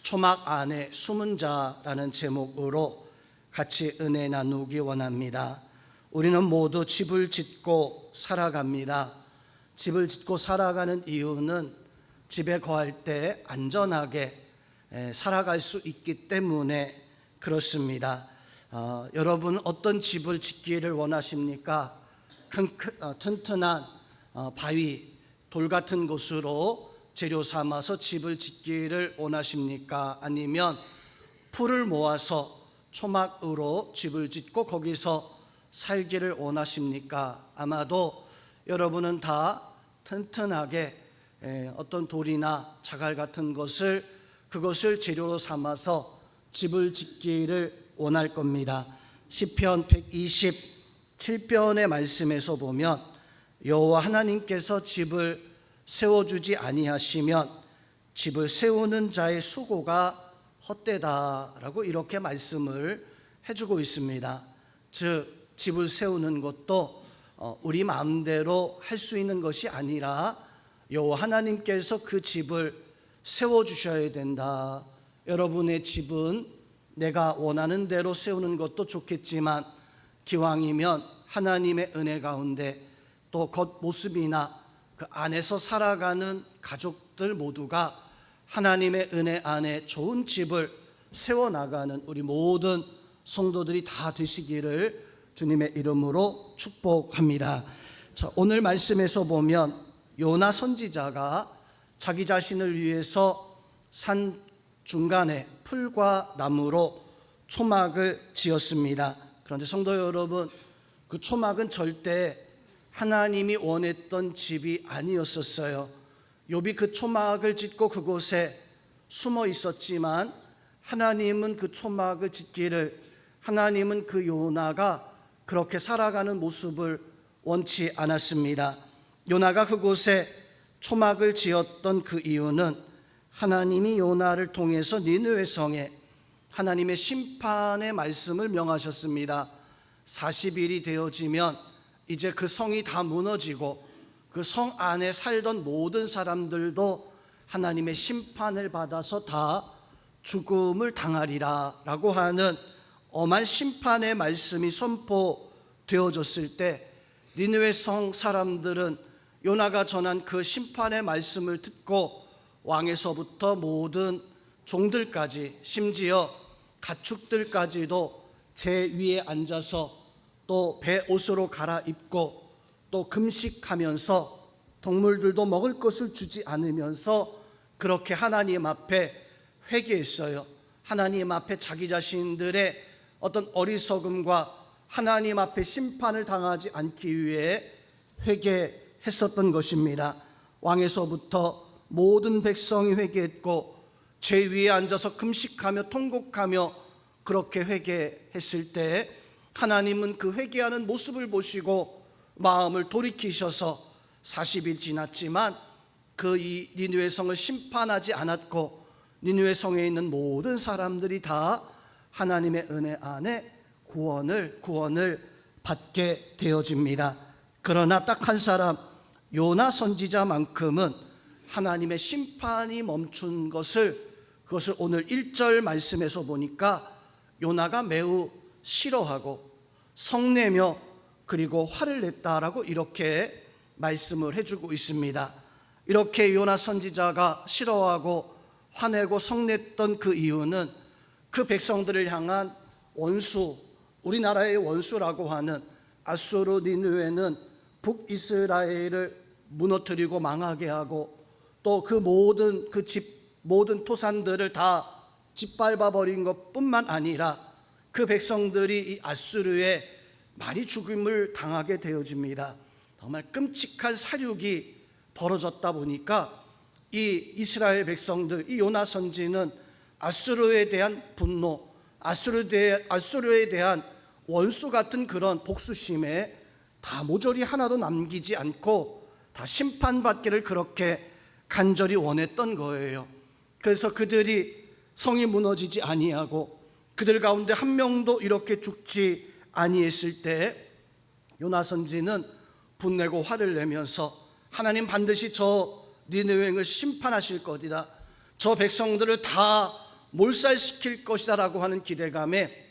초막 안에 숨은 자라는 제목으로 같이 은혜 나누기 원합니다. 우리는 모두 집을 짓고 살아갑니다. 집을 짓고 살아가는 이유는 집에 거할 때 안전하게 살아갈 수 있기 때문에 그렇습니다. 여러분 어떤 집을 짓기를 원하십니까? 튼튼한 바위, 돌 같은 곳으로 재료 삼아서 집을 짓기를 원하십니까? 아니면 풀을 모아서 초막으로 집을 짓고 거기서 살기를 원하십니까? 아마도 여러분은 다 튼튼하게 어떤 돌이나 자갈 같은 그것을 재료로 삼아서 집을 짓기를 원할 겁니다. 시편 127편의 말씀에서 보면 여호와 하나님께서 집을 세워주지 아니하시면 집을 세우는 자의 수고가 헛되다라고 이렇게 말씀을 해주고 있습니다. 즉 집을 세우는 것도 우리 마음대로 할 수 있는 것이 아니라 여호와 하나님께서 그 집을 세워주셔야 된다. 여러분의 집은 내가 원하는 대로 세우는 것도 좋겠지만 기왕이면 하나님의 은혜 가운데 또 겉모습이나 그 안에서 살아가는 가족들 모두가 하나님의 은혜 안에 좋은 집을 세워나가는 우리 모든 성도들이 다 되시기를 주님의 이름으로 축복합니다. 자, 오늘 말씀에서 보면 요나 선지자가 자기 자신을 위해서 산 중간에 풀과 나무로 초막을 지었습니다. 그런데 성도 여러분, 그 초막은 절대 하나님이 원했던 집이 아니었었어요. 욥이 그 초막을 짓고 그곳에 숨어 있었지만 하나님은 그 초막을 짓기를, 하나님은 그 요나가 그렇게 살아가는 모습을 원치 않았습니다. 요나가 그곳에 초막을 지었던 그 이유는 하나님이 요나를 통해서 니느웨 성에 하나님의 심판의 말씀을 명하셨습니다. 40일이 되어지면 이제 그 성이 다 무너지고 그 성 안에 살던 모든 사람들도 하나님의 심판을 받아서 다 죽음을 당하리라 라고 하는 엄한 심판의 말씀이 선포되어졌을 때 니느웨 성 사람들은 요나가 전한 그 심판의 말씀을 듣고 왕에서부터 모든 종들까지 심지어 가축들까지도 제 위에 앉아서 또 배 옷으로 갈아입고 또 금식하면서 동물들도 먹을 것을 주지 않으면서 그렇게 하나님 앞에 회개했어요. 하나님 앞에 자기 자신들의 어떤 어리석음과 하나님 앞에 심판을 당하지 않기 위해 회개했었던 것입니다. 왕에서부터 모든 백성이 회개했고 제 위에 앉아서 금식하며 통곡하며 그렇게 회개했을 때 하나님은 그 회개하는 모습을 보시고 마음을 돌이키셔서 40일 지났지만 그 이 니느웨 성을 심판하지 않았고 니느웨 성에 있는 모든 사람들이 다 하나님의 은혜 안에 구원을 받게 되어집니다. 그러나 딱 한 사람 요나 선지자만큼은 하나님의 심판이 멈춘 그것을 오늘 1절 말씀에서 보니까 요나가 매우 싫어하고 성내며 그리고 화를 냈다라고 이렇게 말씀을 해주고 있습니다. 이렇게 요나 선지자가 싫어하고 화내고 성냈던 그 이유는 그 백성들을 향한 원수, 우리나라의 원수라고 하는 아수르 니느웨는 북이스라엘을 무너뜨리고 망하게 하고 또 그 모든 토산들을 다 짓밟아 버린 것뿐만 아니라 그 백성들이 이 아수르에 많이 죽임을 당하게 되어집니다. 정말 끔찍한 사륙이 벌어졌다 보니까 이 이스라엘 백성들, 이 요나 선지는 아수르에 대한 분노, 아수르에 대한 원수 같은 그런 복수심에 다 모조리 하나도 남기지 않고 다 심판받기를 그렇게 간절히 원했던 거예요. 그래서 그들이 성이 무너지지 아니하고 그들 가운데 한 명도 이렇게 죽지 아니했을 때 요나 선지는 분내고 화를 내면서 하나님 반드시 저 니느웨를 심판하실 것이다. 저 백성들을 다 몰살시킬 것이다라고 하는 기대감에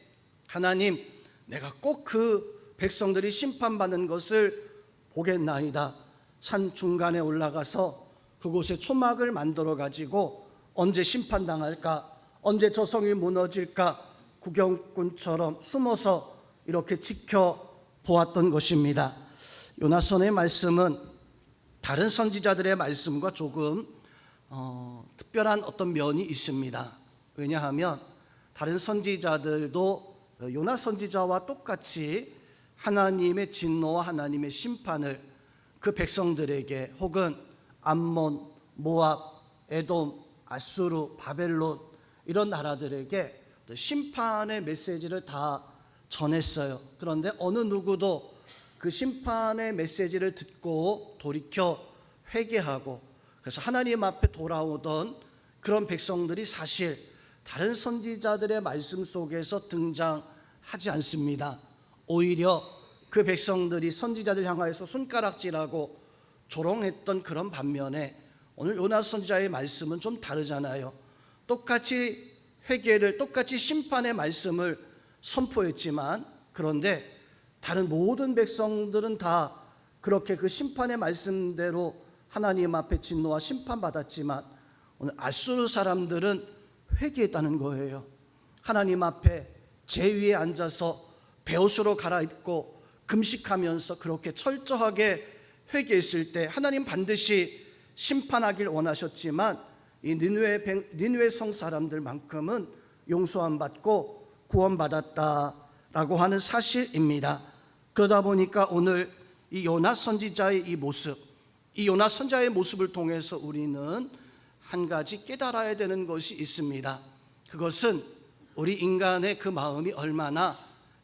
하나님, 내가 꼭 그 백성들이 심판받는 것을 보겠나이다. 산 중간에 올라가서 그곳에 초막을 만들어 가지고 언제 심판당할까, 언제 저 성이 무너질까 구경꾼처럼 숨어서 이렇게 지켜보았던 것입니다. 요나서의 말씀은 다른 선지자들의 말씀과 조금 특별한 어떤 면이 있습니다. 왜냐하면 다른 선지자들도 요나 선지자와 똑같이 하나님의 진노와 하나님의 심판을 그 백성들에게, 혹은 암몬, 모압, 에돔, 아수르, 바벨론 이런 나라들에게 심판의 메시지를 다 전했어요. 그런데 어느 누구도 그 심판의 메시지를 듣고 돌이켜 회개하고 그래서 하나님 앞에 돌아오던 그런 백성들이 사실 다른 선지자들의 말씀 속에서 등장하지 않습니다. 오히려 그 백성들이 선지자들 향하여서 손가락질하고 조롱했던 그런 반면에 오늘 요나 선지자의 말씀은 좀 다르잖아요. 똑같이 회개를, 똑같이 심판의 말씀을 선포했지만, 그런데 다른 모든 백성들은 다 그렇게 그 심판의 말씀대로 하나님 앞에 진노와 심판받았지만 오늘 아수르 사람들은 회개했다는 거예요. 하나님 앞에 제위에 앉아서 베옷으로 갈아입고 금식하면서 그렇게 철저하게 회개했을 때 하나님 반드시 심판하길 원하셨지만 이 니느웨 성 사람들만큼은 용서 안 받고 구원받았다라고 하는 사실입니다. 그러다 보니까 오늘 이 요나 선지자의 이 모습, 이 요나 선지자의 모습을 통해서 우리는 한 가지 깨달아야 되는 것이 있습니다. 그것은 우리 인간의 그 마음이 얼마나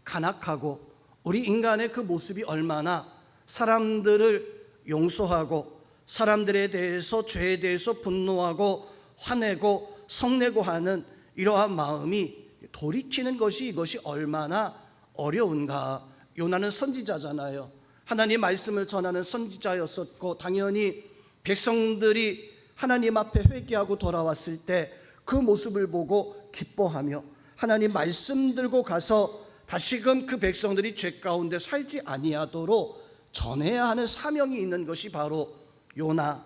간악하고 우리 인간의 그 모습이 얼마나 사람들을 용서하고 사람들에 대해서, 죄에 대해서 분노하고 화내고 성내고 하는 이러한 마음이 돌이키는 것이, 이것이 얼마나 어려운가. 요나는 선지자잖아요. 하나님 말씀을 전하는 선지자였었고 당연히 백성들이 하나님 앞에 회개하고 돌아왔을 때 그 모습을 보고 기뻐하며 하나님 말씀 들고 가서 다시금 그 백성들이 죄 가운데 살지 아니하도록 전해야 하는 사명이 있는 것이 바로 요나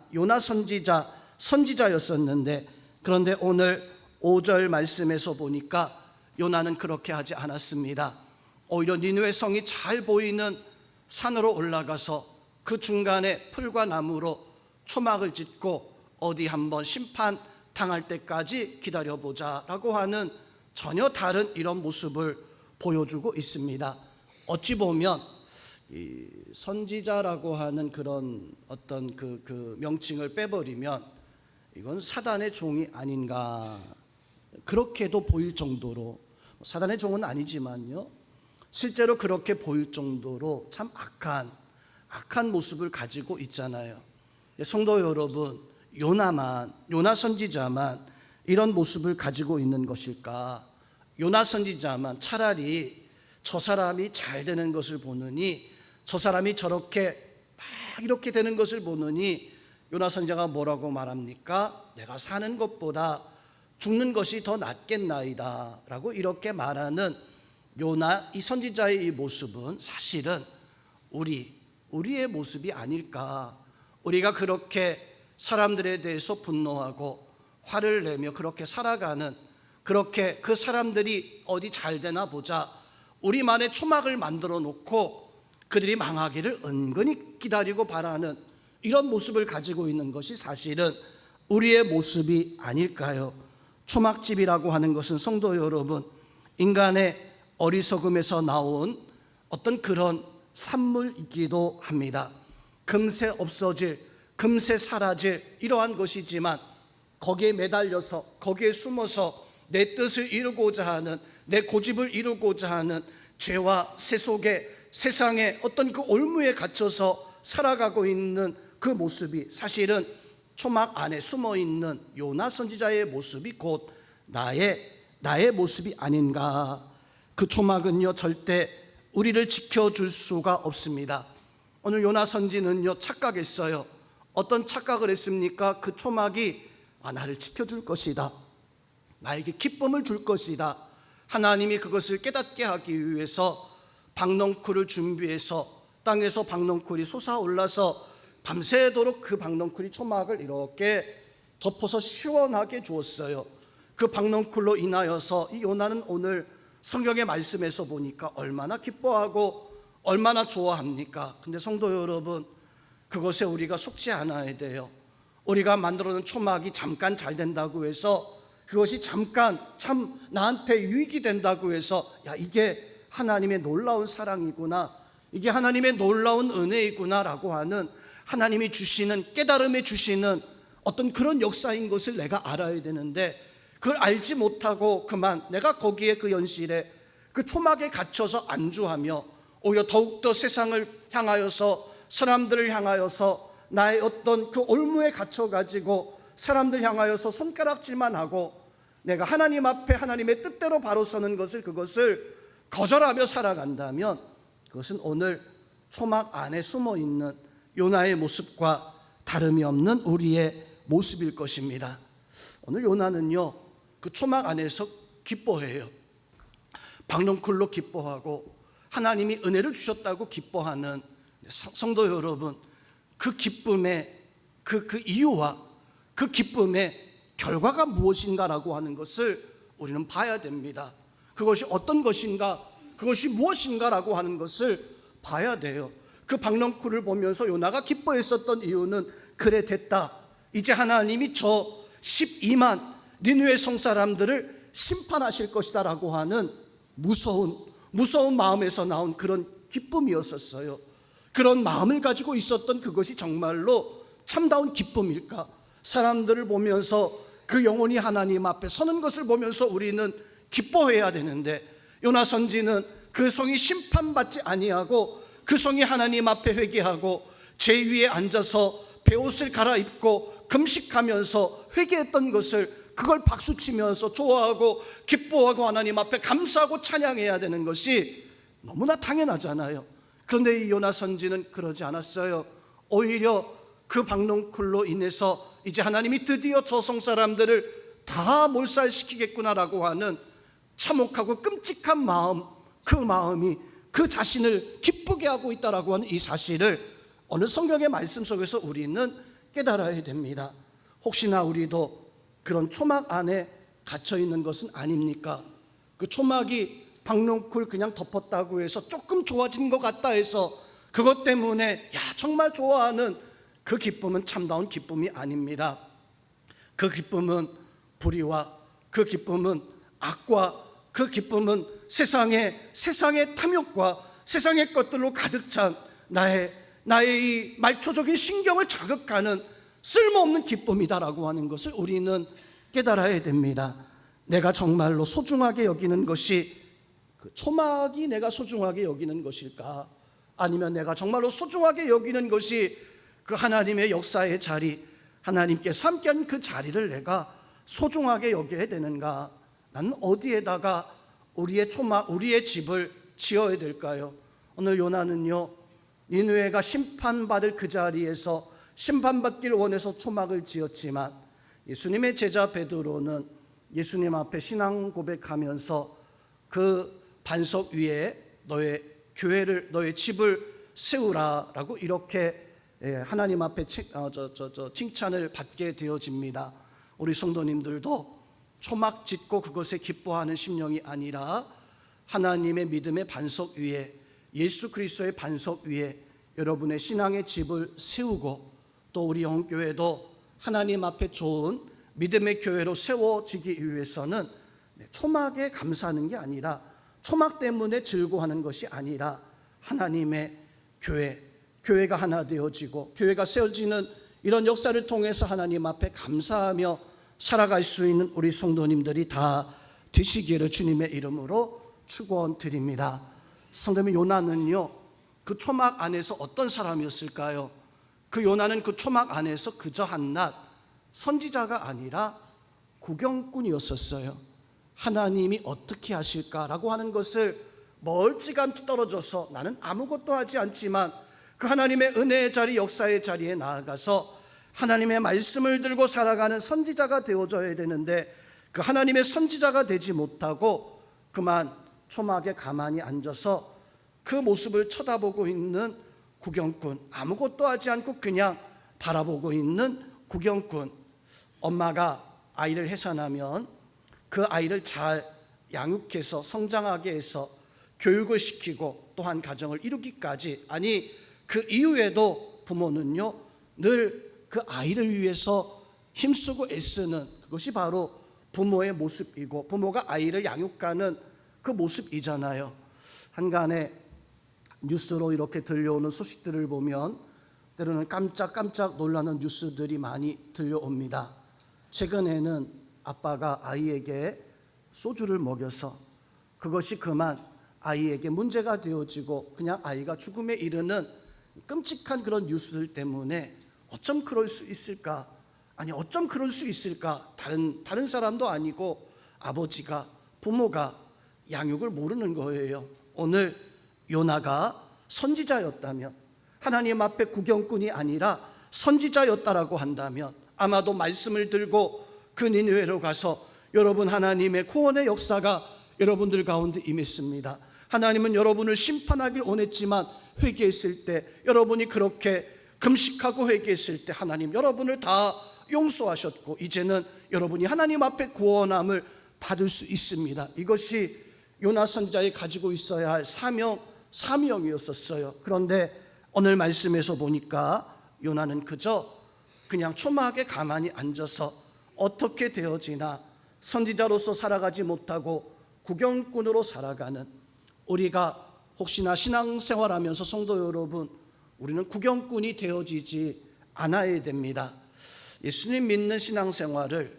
선지자였었는데, 그런데 오늘 5절 말씀에서 보니까 요나는 그렇게 하지 않았습니다. 오히려 니느웨 성이 잘 보이는 산으로 올라가서 그 중간에 풀과 나무로 초막을 짓고 어디 한번 심판 당할 때까지 기다려보자라고 하는 전혀 다른 이런 모습을 보여주고 있습니다. 어찌 보면 이 선지자라고 하는 그런 어떤 그 명칭을 빼버리면 이건 사단의 종이 아닌가, 그렇게도 보일 정도로, 사단의 종은 아니지만요, 실제로 그렇게 보일 정도로 참 악한 모습을 가지고 있잖아요. 성도 여러분, 요나 선지자만 이런 모습을 가지고 있는 것일까? 요나 선지자만 차라리 저 사람이 잘 되는 것을 보느니, 저 사람이 저렇게 막 이렇게 되는 것을 보느니 요나 선지자가 뭐라고 말합니까? 내가 사는 것보다 죽는 것이 더 낫겠나이다 라고 이렇게 말하는 요나 이 선지자의 이 모습은 사실은 우리의 모습이 아닐까. 우리가 그렇게 사람들에 대해서 분노하고 화를 내며 그렇게 살아가는, 그렇게 그 사람들이 어디 잘 되나 보자 우리만의 초막을 만들어 놓고 그들이 망하기를 은근히 기다리고 바라는 이런 모습을 가지고 있는 것이 사실은 우리의 모습이 아닐까요? 초막집이라고 하는 것은 성도 여러분, 인간의 어리석음에서 나온 어떤 그런 산물이기도 합니다. 금세 없어질, 금세 사라질 이러한 것이지만 거기에 매달려서, 거기에 숨어서 내 뜻을 이루고자 하는, 내 고집을 이루고자 하는 죄와 세 속에, 세상의 어떤 그 올무에 갇혀서 살아가고 있는 그 모습이 사실은 초막 안에 숨어있는 요나 선지자의 모습이 곧 나의 모습이 아닌가. 그 초막은요 절대 우리를 지켜줄 수가 없습니다. 오늘 요나 선지는요 착각했어요. 어떤 착각을 했습니까? 그 초막이 나를 지켜줄 것이다, 나에게 기쁨을 줄 것이다. 하나님이 그것을 깨닫게 하기 위해서 박넝쿨을 준비해서 땅에서 박넝쿨이 솟아올라서 밤새도록 그 박넝쿨이 초막을 이렇게 덮어서 시원하게 주었어요. 그 박넝쿨로 인하여서 이 요나는 오늘 성경의 말씀에서 보니까 얼마나 기뻐하고 얼마나 좋아합니까? 근데 성도 여러분, 그것에 우리가 속지 않아야 돼요. 우리가 만들어놓은 초막이 잠깐 잘 된다고 해서, 그것이 잠깐 참 나한테 유익이 된다고 해서 이게 하나님의 놀라운 사랑이구나, 이게 하나님의 놀라운 은혜이구나 라고 하는 하나님이 주시는, 깨달음에 주시는 어떤 그런 역사인 것을 내가 알아야 되는데, 그걸 알지 못하고 그만 내가 거기에 그 연실에 그 초막에 갇혀서 안주하며 오히려 더욱더 세상을 향하여서, 사람들을 향하여서 나의 어떤 그 올무에 갇혀가지고 사람들 향하여서 손가락질만 하고 내가 하나님 앞에 하나님의 뜻대로 바로 서는 것을, 그것을 거절하며 살아간다면 그것은 오늘 초막 안에 숨어있는 요나의 모습과 다름이 없는 우리의 모습일 것입니다. 오늘 요나는요, 그 초막 안에서 기뻐해요. 박넝쿨로 기뻐하고 하나님이 은혜를 주셨다고 기뻐하는 성도 여러분, 그 기쁨의 그 이유와 그 기쁨의 결과가 무엇인가라고 하는 것을 우리는 봐야 됩니다. 그것이 어떤 것인가, 그것이 무엇인가라고 하는 것을 봐야 돼요. 그 박넝쿨을 보면서 요나가 기뻐했었던 이유는, 그래 됐다, 이제 하나님이 저 12만 니느웨 성 사람들을 심판하실 것이다 라고 하는 무서운 마음에서 나온 그런 기쁨이었었어요. 그런 마음을 가지고 있었던 그것이 정말로 참다운 기쁨일까? 사람들을 보면서 그 영혼이 하나님 앞에 서는 것을 보면서 우리는 기뻐해야 되는데, 요나 선지는 그 성이 심판받지 아니하고 그 성이 하나님 앞에 회개하고 제 위에 앉아서 베옷을 갈아입고 금식하면서 회개했던 것을, 그걸 박수치면서 좋아하고 기뻐하고 하나님 앞에 감사하고 찬양해야 되는 것이 너무나 당연하잖아요. 그런데 이 요나 선지는 그러지 않았어요. 오히려 그 박넝쿨로 인해서 이제 하나님이 드디어 저 성 사람들을 다 몰살시키겠구나라고 하는 참혹하고 끔찍한 마음, 그 마음이 그 자신을 기쁘게 하고 있다라고 하는 이 사실을 오늘 성경의 말씀 속에서 우리는 깨달아야 됩니다. 혹시나 우리도 그런 초막 안에 갇혀 있는 것은 아닙니까? 그 초막이 박넝쿨 그냥 덮었다고 해서 조금 좋아진 것 같다 해서 그것 때문에 정말 좋아하는 그 기쁨은 참다운 기쁨이 아닙니다. 그 기쁨은 불의와, 그 기쁨은 악과, 그 기쁨은 세상의 탐욕과 세상의 것들로 가득 찬 나의 이 말초적인 신경을 자극하는 쓸모없는 기쁨이다라고 하는 것을 우리는 깨달아야 됩니다. 내가 정말로 소중하게 여기는 것이 그 초막이 내가 소중하게 여기는 것일까? 아니면 내가 정말로 소중하게 여기는 것이 그 하나님의 역사의 자리, 하나님께서 함께한 그 자리를 내가 소중하게 여겨야 되는가? 나는 어디에다가 우리의 초막, 우리의 집을 지어야 될까요? 오늘 요나는요, 니느웨가 심판받을 그 자리에서 심판받기를 원해서 초막을 지었지만, 예수님의 제자 베드로는 예수님 앞에 신앙 고백하면서 그 반석 위에 너의 교회를, 너의 집을 세우라라고 이렇게 하나님 앞에 칭찬을 받게 되어집니다. 우리 성도님들도 초막 짓고 그것에 기뻐하는 심령이 아니라 하나님의 믿음의 반석 위에, 예수 그리스도의 반석 위에 여러분의 신앙의 집을 세우고, 또 우리 영교회도 하나님 앞에 좋은 믿음의 교회로 세워지기 위해서는 초막에 감사하는 게 아니라, 초막 때문에 즐거워하는 것이 아니라 하나님의 교회가 하나 되어지고 교회가 세워지는 이런 역사를 통해서 하나님 앞에 감사하며 살아갈 수 있는 우리 성도님들이 다 되시기를 주님의 이름으로 축원드립니다. 성도님, 요나는요, 그 초막 안에서 어떤 사람이었을까요? 그 요나는 그 초막 안에서 그저 한낱 선지자가 아니라 구경꾼이었었어요. 하나님이 어떻게 하실까라고 하는 것을 멀찌감치 떨어져서, 나는 아무것도 하지 않지만 그 하나님의 은혜의 자리, 역사의 자리에 나아가서 하나님의 말씀을 들고 살아가는 선지자가 되어져야 되는데, 그 하나님의 선지자가 되지 못하고 그만 초막에 가만히 앉아서 그 모습을 쳐다보고 있는 구경꾼, 아무것도 하지 않고 그냥 바라보고 있는 구경꾼. 엄마가 아이를 해산하면 그 아이를 잘 양육해서 성장하게 해서 교육을 시키고 또한 가정을 이루기까지, 아니 그 이후에도 부모는요 늘 그 아이를 위해서 힘쓰고 애쓰는, 그것이 바로 부모의 모습이고 부모가 아이를 양육하는 그 모습이잖아요. 한간에 뉴스로 이렇게 들려오는 소식들을 보면 때로는 깜짝깜짝 놀라는 뉴스들이 많이 들려옵니다. 최근에는 아빠가 아이에게 소주를 먹여서 그것이 그만 아이에게 문제가 되어지고 그냥 아이가 죽음에 이르는 끔찍한 그런 뉴스들 때문에 어쩜 그럴 수 있을까? 아니 어쩜 그럴 수 있을까? 다른 사람도 아니고 아버지가, 부모가 양육을 모르는 거예요. 오늘 요나가 선지자였다면, 하나님 앞에 구경꾼이 아니라 선지자였다라고 한다면 아마도 말씀을 들고 그 니느웨로 가서 여러분, 하나님의 구원의 역사가 여러분들 가운데 임했습니다. 하나님은 여러분을 심판하길 원했지만 회개했을 때, 여러분이 그렇게 금식하고 회개했을 때 하나님 여러분을 다 용서하셨고 이제는 여러분이 하나님 앞에 구원함을 받을 수 있습니다. 이것이 요나 선지자에 가지고 있어야 할 사명이었었어요. 그런데 오늘 말씀에서 보니까 요나는 그냥 초막에 가만히 앉아서 어떻게 되어지나 선지자로서 살아가지 못하고 구경꾼으로 살아가는, 우리가 혹시나 신앙생활하면서 성도 여러분, 우리는 구경꾼이 되어지지 않아야 됩니다. 예수님 믿는 신앙생활을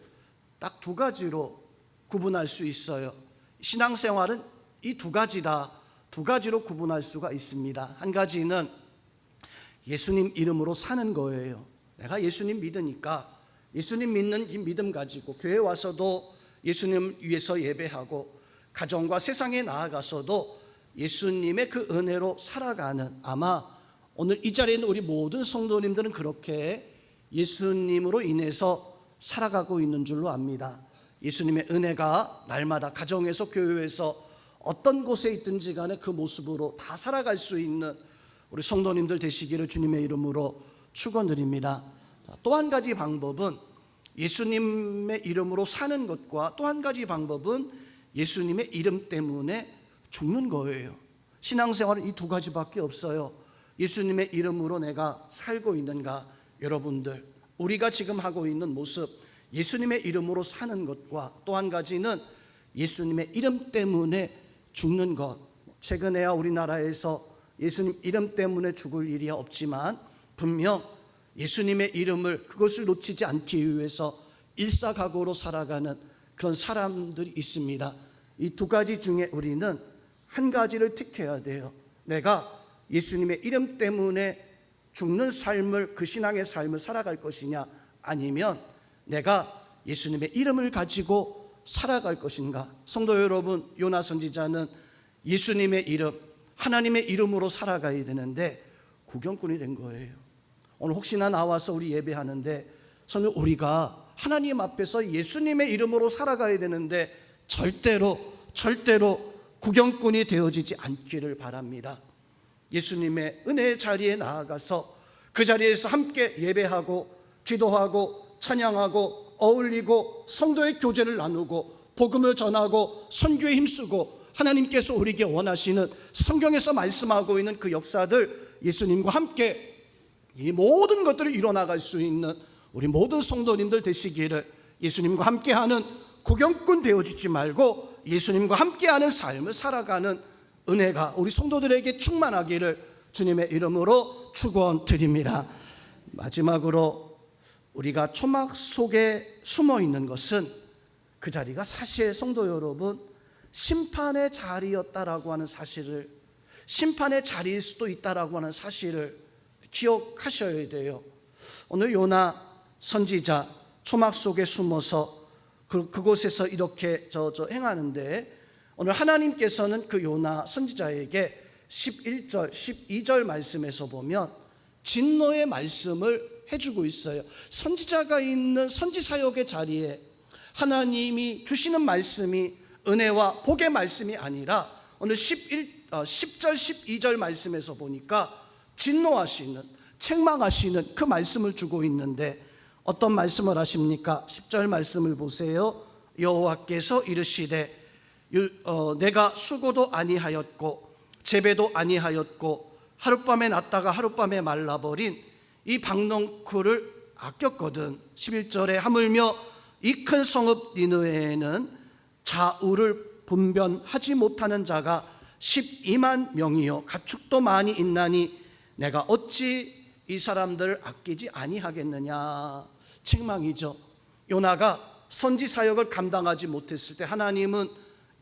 딱 두 가지로 구분할 수 있어요. 신앙생활은 이 두 가지로 구분할 수가 있습니다. 한 가지는 예수님 이름으로 사는 거예요. 내가 예수님 믿으니까 예수님 믿는 이 믿음 가지고 교회 와서도 예수님 위해서 예배하고 가정과 세상에 나아가서도 예수님의 그 은혜로 살아가는, 아마 오늘 이 자리에 있는 우리 모든 성도님들은 그렇게 예수님으로 인해서 살아가고 있는 줄로 압니다. 예수님의 은혜가 날마다 가정에서 교회에서 어떤 곳에 있든지 간에 그 모습으로 다 살아갈 수 있는 우리 성도님들 되시기를 주님의 이름으로 축원드립니다. 또 한 가지 방법은 예수님의 이름으로 사는 것과 또 한 가지 방법은 예수님의 이름 때문에 죽는 거예요. 신앙생활은 이 두 가지밖에 없어요. 예수님의 이름으로 내가 살고 있는가? 여러분들, 우리가 지금 하고 있는 모습, 예수님의 이름으로 사는 것과 또 한 가지는 예수님의 이름 때문에 죽는 것. 최근에야 우리나라에서 예수님 이름 때문에 죽을 일이 없지만 분명 예수님의 이름을, 그것을 놓치지 않기 위해서 일사각오로 살아가는 그런 사람들이 있습니다. 이 두 가지 중에 우리는 한 가지를 택해야 돼요. 내가 예수님의 이름 때문에 죽는 삶을, 그 신앙의 삶을 살아갈 것이냐, 아니면 내가 예수님의 이름을 가지고 살아갈 것인가. 성도 여러분, 요나 선지자는 예수님의 이름, 하나님의 이름으로 살아가야 되는데 구경꾼이 된 거예요. 오늘 혹시나 나와서 우리 예배하는데 저는 우리가 하나님 앞에서 예수님의 이름으로 살아가야 되는데 절대로 구경꾼이 되어지지 않기를 바랍니다. 예수님의 은혜의 자리에 나아가서 그 자리에서 함께 예배하고 기도하고 찬양하고 어울리고 성도의 교제를 나누고 복음을 전하고 선교에 힘쓰고 하나님께서 우리에게 원하시는 성경에서 말씀하고 있는 그 역사들, 예수님과 함께 이 모든 것들을 이뤄나갈 수 있는 우리 모든 성도님들 되시기를, 예수님과 함께하는 구경꾼 되어지지 말고 예수님과 함께하는 삶을 살아가는 은혜가 우리 성도들에게 충만하기를 주님의 이름으로 축원드립니다. 마지막으로 우리가 초막 속에 숨어 있는 것은 그 자리가 사실 성도 여러분 심판의 자리였다라고 하는 사실을, 심판의 자리일 수도 있다라고 하는 사실을 기억하셔야 돼요. 오늘 요나 선지자 초막 속에 숨어서 그곳에서 이렇게 행하는데, 오늘 하나님께서는 그 요나 선지자에게 11절, 12절 말씀에서 보면 진노의 말씀을 해주고 있어요. 선지자가 있는 선지사역의 자리에 하나님이 주시는 말씀이 은혜와 복의 말씀이 아니라 오늘 10절 12절 말씀에서 보니까 진노하시는, 책망하시는 그 말씀을 주고 있는데 어떤 말씀을 하십니까? 10절 말씀을 보세요. 여호와께서 이르시되 내가 수고도 아니하였고 재배도 아니하였고 하룻밤에 났다가 하룻밤에 말라버린 이 박농쿨을 아꼈거든. 11절에 하물며 이 큰 성읍 니느웨에는 좌우를 분변하지 못하는 자가 12만 명이요 가축도 많이 있나니 내가 어찌 이 사람들을 아끼지 아니하겠느냐. 책망이죠. 요나가 선지 사역을 감당하지 못했을 때 하나님은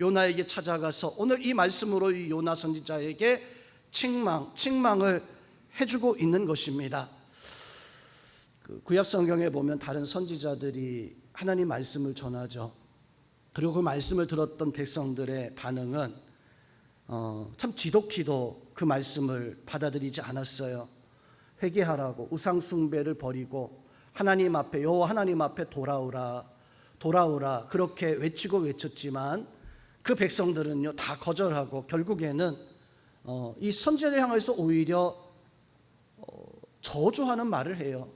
요나에게 찾아가서 오늘 이 말씀으로 이 요나 선지자에게 책망을 해주고 있는 것입니다. 구약 성경에 보면 다른 선지자들이 하나님 말씀을 전하죠. 그리고 그 말씀을 들었던 백성들의 반응은 참 지독히도 그 말씀을 받아들이지 않았어요. 회개하라고 우상 숭배를 버리고 하나님 앞에, 여호와 하나님 앞에 돌아오라 그렇게 외쳤지만 그 백성들은요 다 거절하고 결국에는 이 선지자를 향해서 오히려 저주하는 말을 해요.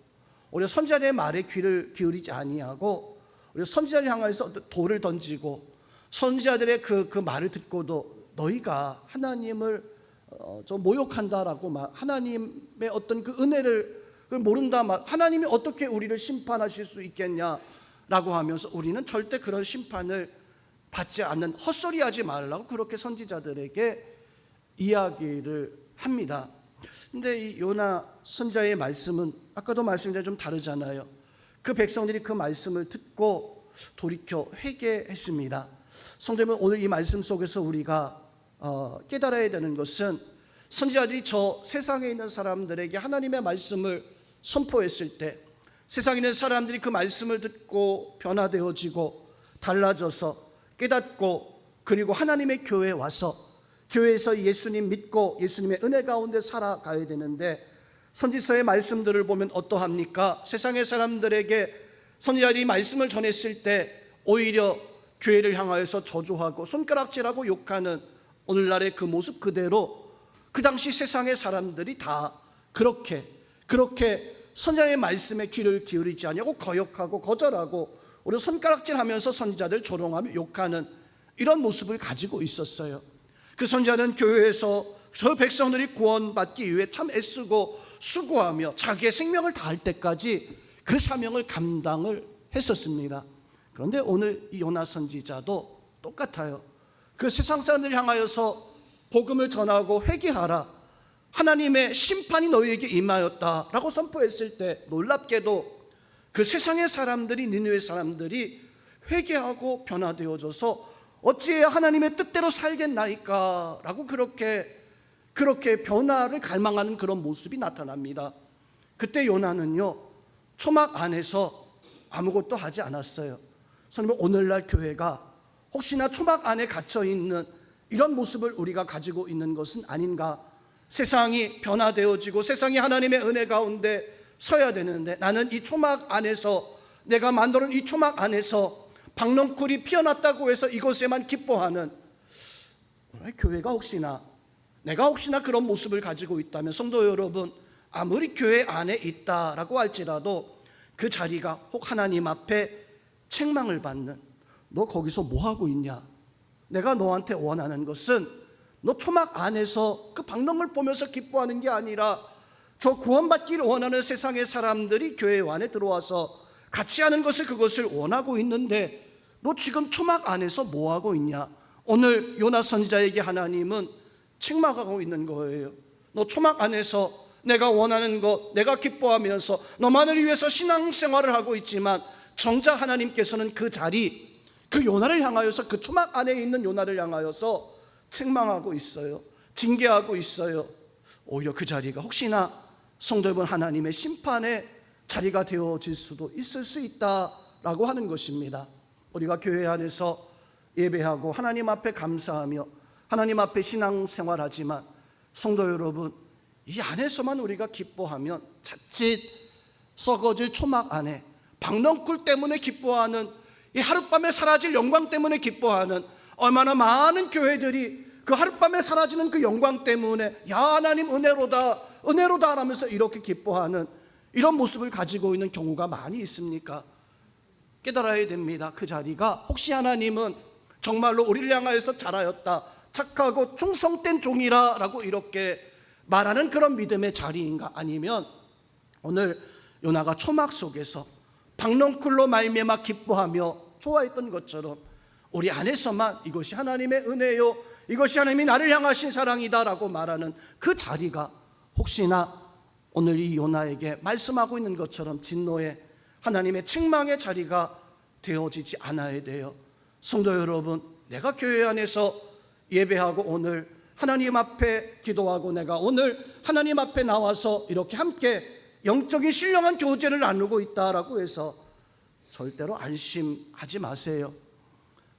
오히려 선지자의 말에 귀를 기울이지 아니하고 오히려 선지자를 향해서 돌을 던지고 선지자들의 그 말을 듣고도 너희가 하나님을 좀 모욕한다라고 막 하나님의 어떤 그 은혜를 모른다, 하나님이 어떻게 우리를 심판하실 수 있겠냐라고 하면서 우리는 절대 그런 심판을 받지 않는, 헛소리하지 말라고 그렇게 선지자들에게 이야기를 합니다. 근데 이 요나 선지자의 말씀은 아까도 말씀드린 좀 다르잖아요. 그 백성들이 그 말씀을 듣고 돌이켜 회개했습니다. 성도님은 오늘 이 말씀 속에서 우리가 깨달아야 되는 것은 선지자들이 저 세상에 있는 사람들에게 하나님의 말씀을 선포했을 때 세상에 있는 사람들이 그 말씀을 듣고 변화되어지고 달라져서 깨닫고 그리고 하나님의 교회에 와서 교회에서 예수님 믿고 예수님의 은혜 가운데 살아가야 되는데 선지서의 말씀들을 보면 어떠합니까? 세상의 사람들에게 선지자들이 말씀을 전했을 때 오히려 교회를 향하여서 저주하고 손가락질하고 욕하는 오늘날의 그 모습 그대로 그 당시 세상의 사람들이 다 그렇게 선지자의 말씀에 귀를 기울이지 아니하고 거역하고 거절하고 오히려 손가락질하면서 선지자들 조롱하며 욕하는 이런 모습을 가지고 있었어요. 그 선지자는 교회에서 저 백성들이 구원받기 위해 참 애쓰고 수고하며 자기의 생명을 다할 때까지 그 사명을 감당을 했었습니다. 그런데 오늘 이 요나 선지자도 똑같아요. 그 세상 사람들 향하여서 복음을 전하고 회개하라, 하나님의 심판이 너희에게 임하였다라고 선포했을 때 놀랍게도 그 세상의 사람들이, 니느웨 사람들이 회개하고 변화되어져서 어찌해야 하나님의 뜻대로 살겠나이까 라고 그렇게 변화를 갈망하는 그런 모습이 나타납니다. 그때 요나는요 초막 안에서 아무것도 하지 않았어요. 선생님, 오늘날 교회가 혹시나 초막 안에 갇혀있는 이런 모습을 우리가 가지고 있는 것은 아닌가? 세상이 변화되어지고 세상이 하나님의 은혜 가운데 서야 되는데 나는 이 초막 안에서, 내가 만들어놓은 이 초막 안에서 박농쿨이 피어났다고 해서 이것에만 기뻐하는 교회가 내가 혹시나 그런 모습을 가지고 있다면 성도 여러분, 아무리 교회 안에 있다라고 할지라도 그 자리가 혹 하나님 앞에 책망을 받는, 너 거기서 뭐 하고 있냐? 내가 너한테 원하는 것은 너 초막 안에서 그 박농을 보면서 기뻐하는 게 아니라 저 구원받기를 원하는 세상의 사람들이 교회 안에 들어와서 같이 하는 것을, 그것을 원하고 있는데 너 지금 초막 안에서 뭐 하고 있냐? 오늘 요나 선지자에게 하나님은 책망하고 있는 거예요. 너 초막 안에서 내가 원하는 것, 내가 기뻐하면서 너만을 위해서 신앙생활을 하고 있지만 정작 하나님께서는 그 자리, 그 요나를 향하여서, 그 초막 안에 있는 요나를 향하여서 책망하고 있어요. 징계하고 있어요. 오히려 그 자리가 혹시나 성도 여러분 하나님의 심판의 자리가 되어질 수도 있을 수 있다라고 하는 것입니다. 우리가 교회 안에서 예배하고 하나님 앞에 감사하며 하나님 앞에 신앙생활하지만 성도 여러분, 이 안에서만 우리가 기뻐하면 자칫 썩어질 초막 안에 박농쿨 때문에 기뻐하는 이 하룻밤에 사라질 영광 때문에 기뻐하는 얼마나 많은 교회들이 그 하룻밤에 사라지는 그 영광 때문에 야 하나님 은혜로다 은혜로다 하면서 이렇게 기뻐하는 이런 모습을 가지고 있는 경우가 많이 있습니까? 깨달아야 됩니다. 그 자리가 혹시 하나님은 정말로 우리를 향하여서 잘하였다, 착하고 충성된 종이라 라고 이렇게 말하는 그런 믿음의 자리인가? 아니면 오늘 요나가 초막 속에서 박넝쿨로 말미암아 기뻐하며 좋아했던 것처럼 우리 안에서만 이것이 하나님의 은혜요, 이것이 하나님이 나를 향하신 사랑이다 라고 말하는 그 자리가 혹시나 오늘 이 요나에게 말씀하고 있는 것처럼 진노의 하나님의 책망의 자리가 되어지지 않아야 돼요. 성도 여러분, 내가 교회 안에서 예배하고 오늘 하나님 앞에 기도하고 내가 오늘 하나님 앞에 나와서 이렇게 함께 영적인 신령한 교제를 나누고 있다라고 해서 절대로 안심하지 마세요.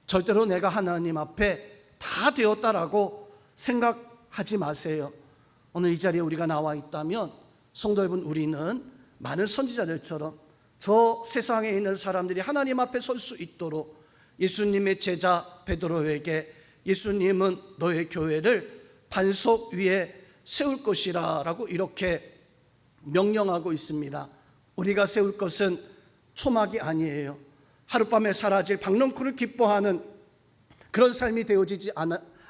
절대로 내가 하나님 앞에 다 되었다라고 생각하지 마세요. 오늘 이 자리에 우리가 나와 있다면 성도 여러분, 우리는 많은 선지자들처럼 저 세상에 있는 사람들이 하나님 앞에 설 수 있도록 예수님의 제자 베드로에게 예수님은 너의 교회를 반석 위에 세울 것이라 라고 이렇게 명령하고 있습니다. 우리가 세울 것은 초막이 아니에요. 하룻밤에 사라질 박넝쿨을 기뻐하는 그런 삶이 되어지지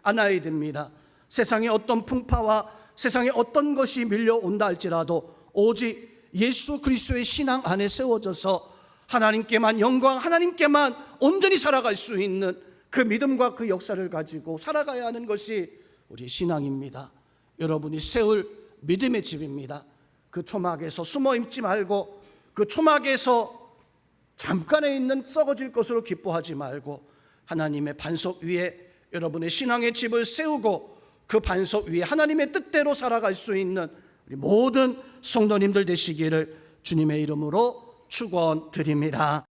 않아야 됩니다. 세상에 어떤 풍파와 세상에 어떤 것이 밀려온다 할지라도 오직 예수 그리스도의 신앙 안에 세워져서 하나님께만 영광, 하나님께만 온전히 살아갈 수 있는 그 믿음과 그 역사를 가지고 살아가야 하는 것이 우리 신앙입니다. 여러분이 세울 믿음의 집입니다. 그 초막에서 숨어 있지 말고 그 초막에서 잠깐에 있는 썩어질 것으로 기뻐하지 말고 하나님의 반석 위에 여러분의 신앙의 집을 세우고 그 반석 위에 하나님의 뜻대로 살아갈 수 있는 우리 모든 성도님들 되시기를 주님의 이름으로 축원드립니다.